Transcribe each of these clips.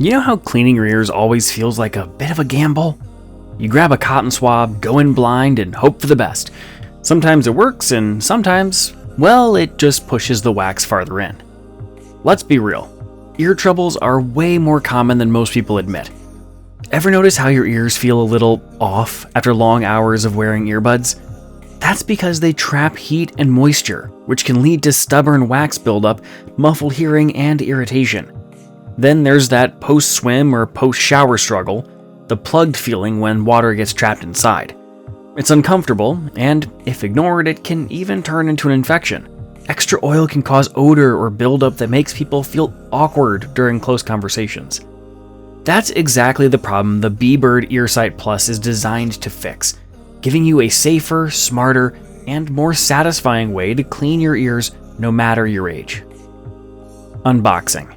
You know how cleaning your ears always feels like a bit of a gamble? You grab a cotton swab, go in blind, and hope for the best. Sometimes it works, and sometimes, well, it just pushes the wax farther in. Let's be real. Ear troubles are way more common than most people admit. Ever notice how your ears feel a little off after long hours of wearing earbuds? That's because they trap heat and moisture, which can lead to stubborn wax buildup, muffled hearing, and irritation. Then there's that post-swim or post-shower struggle, the plugged feeling when water gets trapped inside. It's uncomfortable, and if ignored, it can even turn into an infection. Extra oil can cause odor or buildup that makes people feel awkward during close conversations. That's exactly the problem the Bebird EarSight Plus is designed to fix, giving you a safer, smarter, and more satisfying way to clean your ears no matter your age. Unboxing.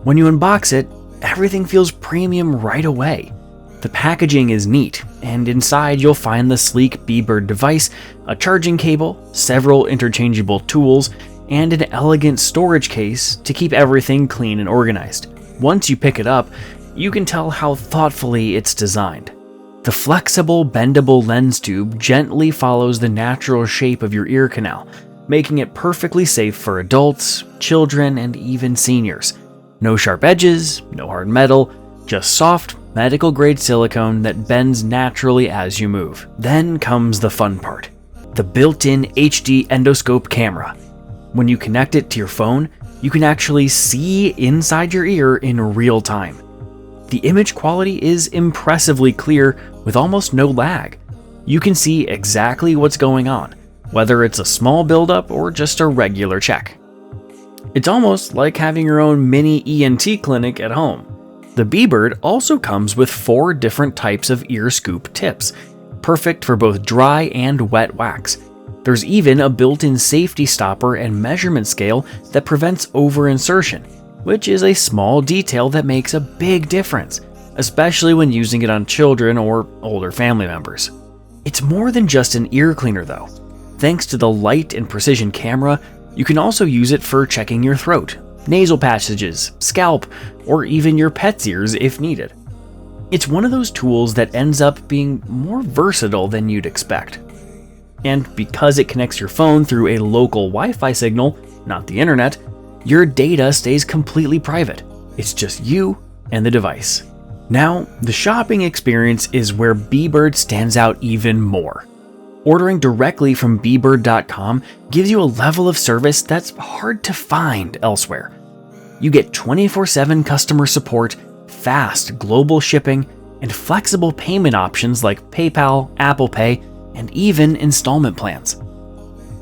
When you unbox it, everything feels premium right away. The packaging is neat, and inside you'll find the sleek Bebird device, a charging cable, several interchangeable tools, and an elegant storage case to keep everything clean and organized. Once you pick it up, you can tell how thoughtfully it's designed. The flexible, bendable lens tube gently follows the natural shape of your ear canal, making it perfectly safe for adults, children, and even seniors. No sharp edges, no hard metal, just soft, medical-grade silicone that bends naturally as you move. Then comes the fun part, the built-in HD Endescope camera. When you connect it to your phone, you can actually see inside your ear in real time. The image quality is impressively clear with almost no lag. You can see exactly what's going on, whether it's a small buildup or just a regular check. It's almost like having your own mini ENT clinic at home. The Bebird also comes with 4 different types of ear scoop tips, perfect for both dry and wet wax. There's even a built-in safety stopper and measurement scale that prevents over-insertion, which is a small detail that makes a big difference, especially when using it on children or older family members. It's more than just an ear cleaner though. Thanks to the light and precision camera, you can also use it for checking your throat, nasal passages, scalp, or even your pet's ears if needed. It's one of those tools that ends up being more versatile than you'd expect. And because it connects your phone through a local Wi-Fi signal, not the internet, your data stays completely private. It's just you and the device. Now, the shopping experience is where Bebird stands out even more. Ordering directly from Bebird.com gives you a level of service that's hard to find elsewhere. You get 24/7 customer support, fast global shipping, and flexible payment options like PayPal, Apple Pay, and even installment plans.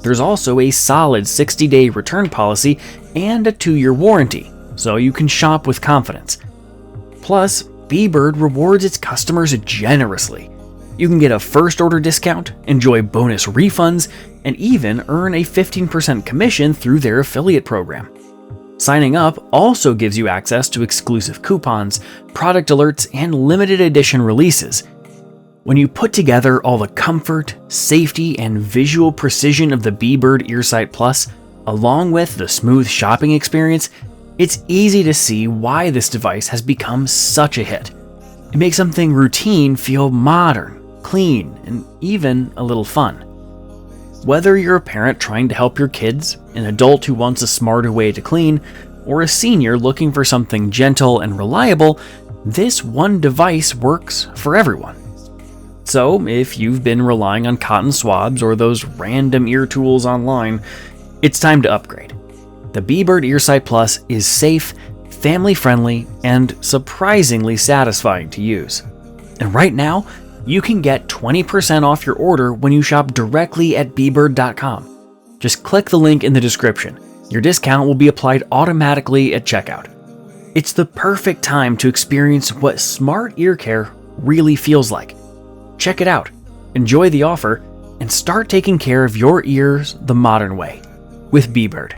There's also a solid 60-day return policy and a 2-year warranty, so you can shop with confidence. Plus, Bebird rewards its customers generously. You can get a first order discount, enjoy bonus refunds, and even earn a 15% commission through their affiliate program. Signing up also gives you access to exclusive coupons, product alerts, and limited edition releases. When you put together all the comfort, safety, and visual precision of the Bebird EarSight Plus, along with the smooth shopping experience, it's easy to see why this device has become such a hit. It makes something routine feel modern, clean, and even a little fun. Whether you're a parent trying to help your kids, an adult who wants a smarter way to clean, or a senior looking for something gentle and reliable, this one device works for everyone. So, if you've been relying on cotton swabs or those random ear tools online, it's time to upgrade. The Bebird EarSight Plus is safe, family-friendly, and surprisingly satisfying to use. And right now, you can get 20% off your order when you shop directly at Bebird.com. Just click the link in the description. Your discount will be applied automatically at checkout. It's the perfect time to experience what smart ear care really feels like. Check it out, enjoy the offer, and start taking care of your ears the modern way with Bebird.